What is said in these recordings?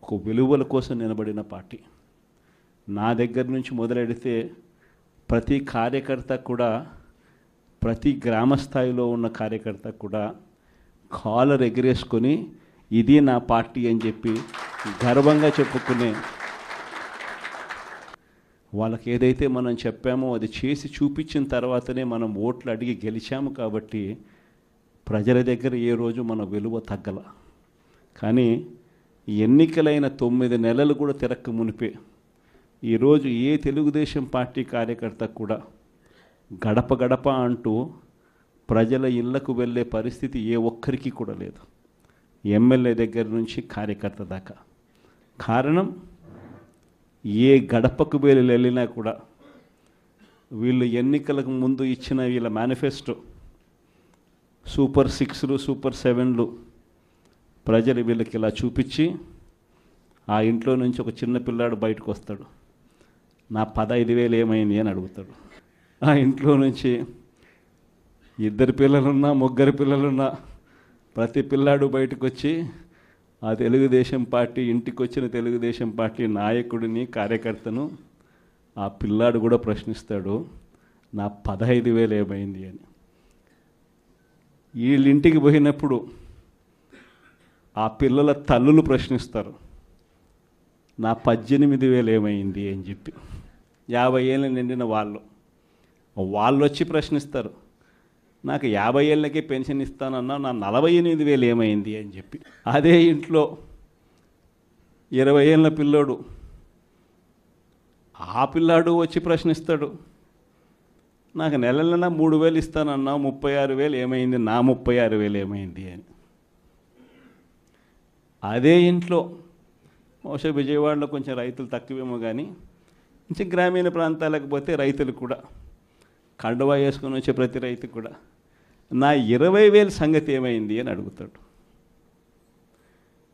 ఒక విలువల కోసం నిలబడిన పార్టీ. నా దగ్గర నుంచి మొదలెడితే ప్రతి కార్యకర్త కూడా, ప్రతి గ్రామ స్థాయిలో ఉన్న కార్యకర్త కూడా కాలర్ ఎగిరేసుకొని ఇది నా పార్టీ అని చెప్పి గర్వంగా చెప్పుకునే వాళ్ళకి ఏదైతే మనం చెప్పామో అది చేసి చూపించిన తర్వాతనే మనం ఓట్లు అడిగి గెలిచాము. కాబట్టి ప్రజల దగ్గర ఏ రోజు మన విలువ తగ్గల. కానీ ఎన్నికలైన 9 నెలలు కూడా తిరక్క మునిపే ఈరోజు ఏ తెలుగుదేశం పార్టీ కార్యకర్త కూడా గడప గడప అంటూ ప్రజల ఇళ్లకు వెళ్ళే పరిస్థితి ఏ ఒక్కరికి కూడా లేదు, ఎమ్మెల్యే దగ్గర నుంచి కార్యకర్త దాకా. కారణం, ఏ గడపకు వెళ్ళినా కూడా వీళ్ళు ఎన్నికలకు ముందు ఇచ్చిన వీళ్ళ మేనిఫెస్టో సూపర్ 6లు సూపర్ 7లు ప్రజలు వీళ్ళకి ఇలా చూపించి ఆ ఇంట్లో నుంచి ఒక చిన్న పిల్లాడు బయటకు వస్తాడు, నా 15,000 ఏమైంది అని అడుగుతాడు. ఆ ఇంట్లో నుంచి 2 పిల్లలున్నా 3 పిల్లలున్నా ప్రతి పిల్లాడు బయటకు వచ్చి ఆ తెలుగుదేశం పార్టీ ఇంటికి వచ్చిన తెలుగుదేశం పార్టీ నాయకుడిని కార్యకర్తను ఆ పిల్లాడు కూడా ప్రశ్నిస్తాడు, నా 15,000 ఏమైంది అని. వీళ్ళింటికి పోయినప్పుడు ఆ పిల్లల తల్లులు ప్రశ్నిస్తారు, నా 18,000 ఏమైంది అని చెప్పి. 50 ఏళ్ళు నిండిన వాళ్ళు వచ్చి ప్రశ్నిస్తారు, నాకు 50 ఏళ్ళకే పెన్షన్ ఇస్తానన్నా నా 48,000 ఏమైంది అని చెప్పి. అదే ఇంట్లో 20 ఏళ్ళ పిల్లోడు, ఆ పిల్లాడు వచ్చి ప్రశ్నిస్తాడు, నాకు నెలలైనా 3,000 ఇస్తానన్నా 36,000 ఏమైంది, నా 36,000 ఏమైంది అని. అదే ఇంట్లో బహుశా విజయవాడలో కొంచెం రైతులు తక్కువేమో కానీ కొంచెం గ్రామీణ ప్రాంతాలకు పోతే రైతులు కూడా కండువా వేసుకొని వచ్చే ప్రతి రైతు కూడా నా 20,000 సంగతి ఏమైంది అని అడుగుతాడు.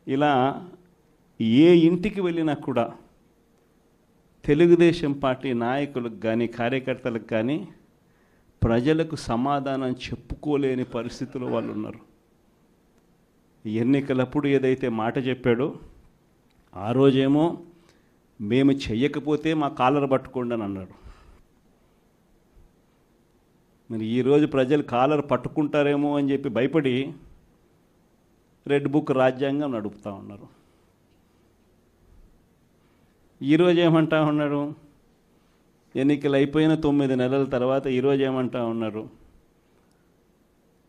ఇలా ఏ ఇంటికి వెళ్ళినా కూడా తెలుగుదేశం పార్టీ నాయకులకు కానీ కార్యకర్తలకు కానీ ప్రజలకు సమాధానం చెప్పుకోలేని పరిస్థితుల్లో వాళ్ళు ఉన్నారు. ఎన్నికలప్పుడు ఏదైతే మాట చెప్పాడో ఆ రోజేమో మేము చెయ్యకపోతే మా కాలర్ పట్టుకోండి అని అన్నాడు. మరి ఈరోజు ప్రజలు కాలర్ పట్టుకుంటారేమో అని చెప్పి భయపడి రెడ్ బుక్ రాజ్యాంగం నడుపుతూ ఉన్నారు. ఈరోజు ఏమంటా ఉన్నారు, ఎన్నికలు అయిపోయిన 9 నెలల తర్వాత ఈరోజు ఏమంటా ఉన్నారు,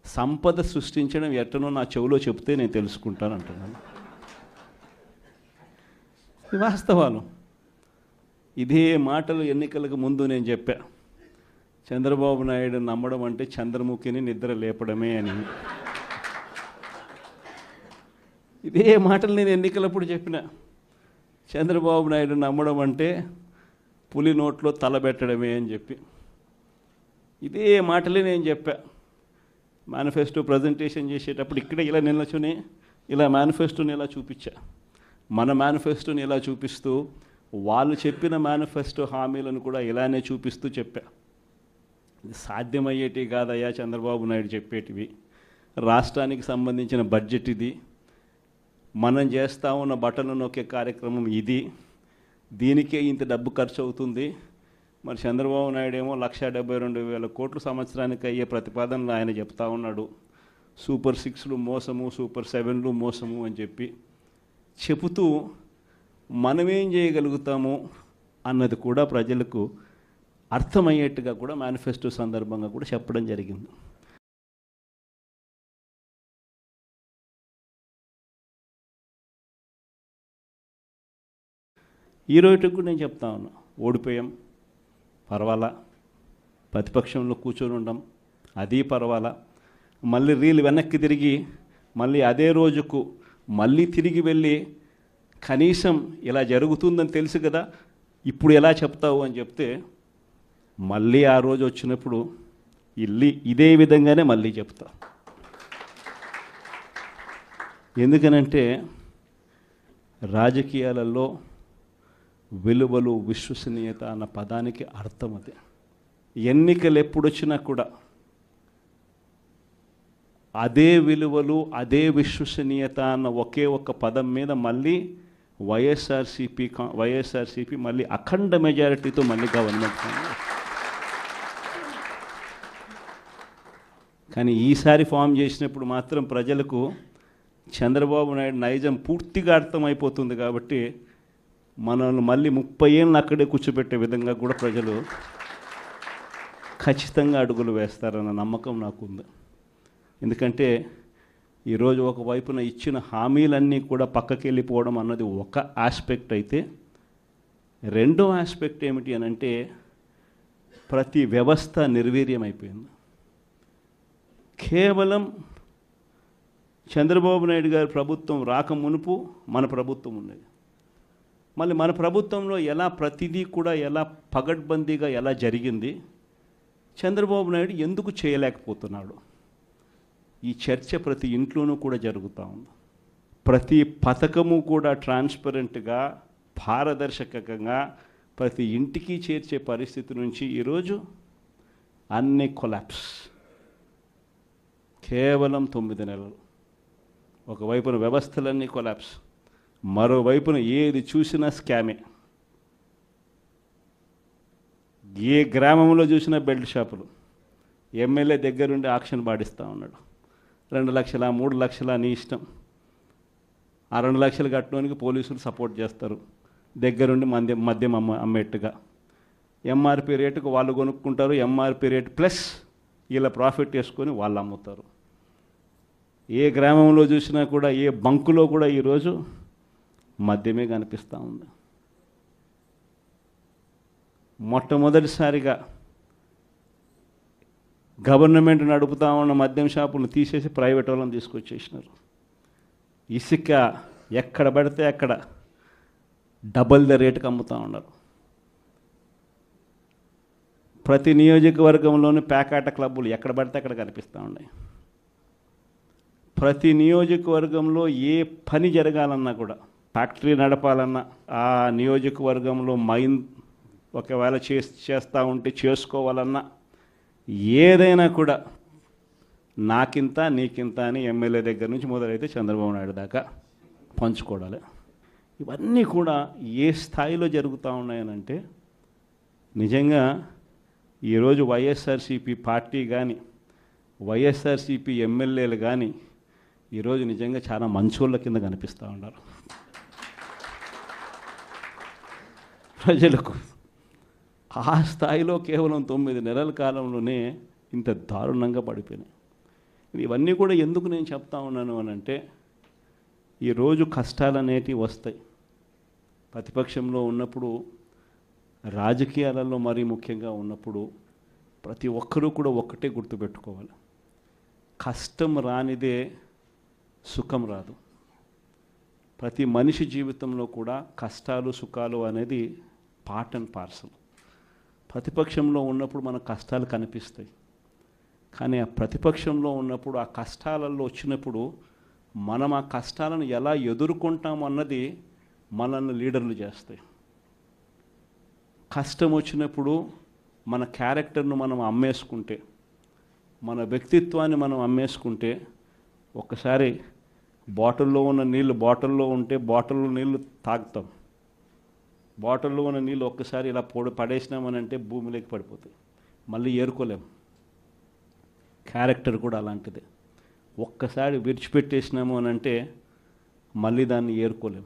సంపద సృష్టించడం ఎట్టనో నా చెవిలో చెప్తే నేను తెలుసుకుంటాను అంటున్నాను. వాస్తవాలు. ఇదే మాటలు ఎన్నికలకు ముందు నేను చెప్పా, చంద్రబాబు నాయుడు నమ్మడం అంటే చంద్రముఖిని నిద్ర లేపడమే అని. ఇదే మాటలు నేను ఎన్నికలప్పుడు చెప్పిన, చంద్రబాబు నాయుడు నమ్మడం అంటే పులి నోట్లో తలబెట్టడమే అని చెప్పి. ఇదే మాటలే నేను చెప్పా మేనిఫెస్టో ప్రజెంటేషన్ చేసేటప్పుడు. ఇక్కడే ఇలా నిల్చుని ఇలా మేనిఫెస్టోని ఇలా చూపించా. మన మేనిఫెస్టోని ఇలా చూపిస్తూ వాళ్ళు చెప్పిన మేనిఫెస్టో హామీలను కూడా ఇలానే చూపిస్తూ చెప్పా. ఇది సాధ్యమయ్యేటి కాదయ్యా చంద్రబాబు నాయుడు చెప్పేటివి. రాష్ట్రానికి సంబంధించిన బడ్జెట్ ఇది, మనం చేస్తూ ఉన్న బటన్లు నొక్కే కార్యక్రమం ఇది, దీనికే ఇంత డబ్బు ఖర్చు అవుతుంది. మరి చంద్రబాబు నాయుడు ఏమో 1,72,000 కోట్లు సంవత్సరానికి అయ్యే ప్రతిపాదనలు ఆయన చెప్తా ఉన్నాడు. సూపర్ 6లు మోసము, సూపర్ 7లు మోసము అని చెప్పి చెబుతూ మనమేం చేయగలుగుతాము అన్నది కూడా ప్రజలకు అర్థమయ్యేట్టుగా కూడా మేనిఫెస్టో సందర్భంగా కూడా చెప్పడం జరిగింది. ఈ రోజుకి కూడా నేను చెప్తా ఉన్నా, ఓడిపోయాం పర్వాలా, ప్రతిపక్షంలో కూర్చొని ఉండం అది పర్వాలా, మళ్ళీ రీలు వెనక్కి తిరిగి మళ్ళీ అదే రోజుకు మళ్ళీ తిరిగి వెళ్ళి కనీసం ఇలా జరుగుతుందని తెలుసు కదా ఇప్పుడు ఎలా చెప్తావు అని చెప్తే మళ్ళీ ఆ రోజు వచ్చినప్పుడు ఇదే విధంగానే మళ్ళీ చెప్తా. ఎందుకనంటే రాజకీయాలలో విలువలు, విశ్వసనీయత అన్న పదానికి అర్థం అదే. ఎన్నికలు ఎప్పుడొచ్చినా కూడా అదే విలువలు, అదే విశ్వసనీయత అన్న ఒకే ఒక్క పదం మీద మళ్ళీ వైఎస్ఆర్సీపీ మళ్ళీ అఖండ మెజారిటీతో మళ్ళీ గవర్నమెంట్. కానీ ఈసారి ఫామ్ చేసినప్పుడు మాత్రం ప్రజలకు చంద్రబాబు నాయుడు నైజం పూర్తిగా అర్థమైపోతుంది కాబట్టి మనల్ని మళ్ళీ 30 ఏళ్ళు అక్కడే కూర్చోబెట్టే విధంగా కూడా ప్రజలు ఖచ్చితంగా అడుగులు వేస్తారన్న నమ్మకం నాకుంది. ఎందుకంటే ఈరోజు ఒకవైపున ఇచ్చిన హామీలన్నీ కూడా పక్కకి వెళ్ళిపోవడం అన్నది ఒక ఆస్పెక్ట్ అయితే, రెండో ఆస్పెక్ట్ ఏమిటి అని అంటే ప్రతి వ్యవస్థ నిర్వీర్యమైపోయింది. కేవలం చంద్రబాబు నాయుడు గారి ప్రభుత్వం రాక మునుపు మన ప్రభుత్వం ఉండేది. మళ్ళీ మన ప్రభుత్వంలో ఎలా ప్రతిదీ కూడా ఎలా పగడ్బందీగా ఎలా జరిగింది, చంద్రబాబు నాయుడు ఎందుకు చేయలేకపోతున్నాడు, ఈ చర్చ ప్రతి ఇంట్లోనూ కూడా జరుగుతూ ఉంది. ప్రతి పథకము కూడా ట్రాన్స్పరెంట్గా పారదర్శకంగా ప్రతి ఇంటికి చేర్చే పరిస్థితి నుంచి ఈరోజు అన్ని కొలాప్స్. కేవలం 9 నెలలు. ఒకవైపున వ్యవస్థలన్నీ కొలాప్స్, మరోవైపున ఏది చూసినా స్కామే. ఏ గ్రామంలో చూసినా బెల్ట్ షాపులు. ఎమ్మెల్యే దగ్గరుండి ఆక్షన్ పాడిస్తూ ఉన్నాడు. 2 లక్షల 3 లక్షల నీ ఇష్టం. ఆ 2 లక్షలు కట్టడానికి పోలీసులు సపోర్ట్ చేస్తారు, దగ్గరుండి మద్యం అమ్మేట్టుగా. ఎంఆర్పి రేటుకు వాళ్ళు కొనుక్కుంటారు, ఎంఆర్పి రేటు ప్లస్ వీళ్ళ ప్రాఫిట్ వేసుకొని వాళ్ళు అమ్ముతారు. ఏ గ్రామంలో చూసినా కూడా ఏ బంకులో కూడా ఈరోజు మద్యమే కనిపిస్తూ ఉంది. మొట్టమొదటిసారిగా గవర్నమెంట్ నడుపుతా ఉన్న మద్యం షాపులను తీసేసి ప్రైవేట్ వాళ్ళని తీసుకొచ్చేసినారు. ఇసుక ఎక్కడ పడితే అక్కడ డబల్ ద రేటుకి అమ్ముతూ ఉన్నారు. ప్రతి నియోజకవర్గంలోని పేకాట క్లబ్బులు ఎక్కడ పడితే అక్కడ కనిపిస్తూ ఉన్నాయి. ప్రతి నియోజకవర్గంలో ఏ పని జరగాలన్నా కూడా, ఫ్యాక్టరీ నడపాలన్నా, ఆ నియోజకవర్గంలో మైన్ ఒకవేళ చేస్తూ ఉంటే చేసుకోవాలన్నా, ఏదైనా కూడా నాకింత నీకింత అని ఎమ్మెల్యే దగ్గర నుంచి మొదలైతే చంద్రబాబు నాయుడు దాకా పంచుకోవడాలి. ఇవన్నీ కూడా ఏ స్థాయిలో జరుగుతూ ఉన్నాయనంటే, నిజంగా ఈరోజు వైఎస్ఆర్సీపీ పార్టీ కానీ వైఎస్ఆర్సీపీ ఎమ్మెల్యేలు కానీ ఈరోజు నిజంగా చాలా మంచోళ్ళ కింద కనిపిస్తూ ఉన్నారు ప్రజలకు. ఆ స్థాయిలో కేవలం 9 నెలల కాలంలోనే ఇంత దారుణంగా పడిపోయినాయి. ఇవన్నీ కూడా ఎందుకు నేను చెప్తా ఉన్నాను అని అంటే, ఈరోజు కష్టాలు అనేటివి వస్తాయి. ప్రతిపక్షంలో ఉన్నప్పుడు, రాజకీయాలలో మరీ ముఖ్యంగా ఉన్నప్పుడు ప్రతి ఒక్కరూ కూడా ఒక్కటే గుర్తుపెట్టుకోవాలి, కష్టం రానిదే సుఖం రాదు. ప్రతి మనిషి జీవితంలో కూడా కష్టాలు సుఖాలు అనేది పార్ట్ అండ్ పార్సల్. ప్రతిపక్షంలో ఉన్నప్పుడు మన కష్టాలు కనిపిస్తాయి, కానీ ఆ ప్రతిపక్షంలో ఉన్నప్పుడు ఆ కష్టాలలో వచ్చినప్పుడు మనం ఆ కష్టాలను ఎలా ఎదుర్కొంటాం అన్నది మనల్ని లీడర్లు చేస్తాయి. కష్టం వచ్చినప్పుడు మన క్యారెక్టర్ను మనం అమ్మేసుకుంటే, మన వ్యక్తిత్వాన్ని మనం అమ్మేసుకుంటే, ఒక్కసారి బాటిల్లో ఉన్న నీళ్ళు బాటిల్లో ఉంటే బాటిల్లో నీళ్ళు తాగుతాం. బాటిల్లో ఉన్న నీళ్ళు ఒక్కసారి ఇలా పడేసినామని అంటే భూమిలోకి పడిపోతాయి, మళ్ళీ ఏరుకోలేం. క్యారెక్టర్ కూడా అలాంటిదే. ఒక్కసారి విడిచిపెట్టేసినాము అని అంటే మళ్ళీ దాన్ని ఏరుకోలేం.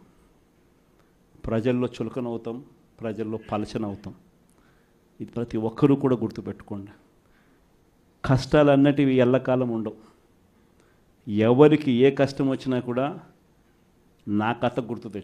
ప్రజల్లో చులకనవుతాం, ప్రజల్లో పలచనవుతాం. ఇది ప్రతి ఒక్కరూ కూడా గుర్తుపెట్టుకోండి. కష్టాలు అన్నటివి ఎల్లకాలం ఉండవు. ఎవరికి ఏ కష్టం వచ్చినా కూడా నా కథ గుర్తు తెచ్చు.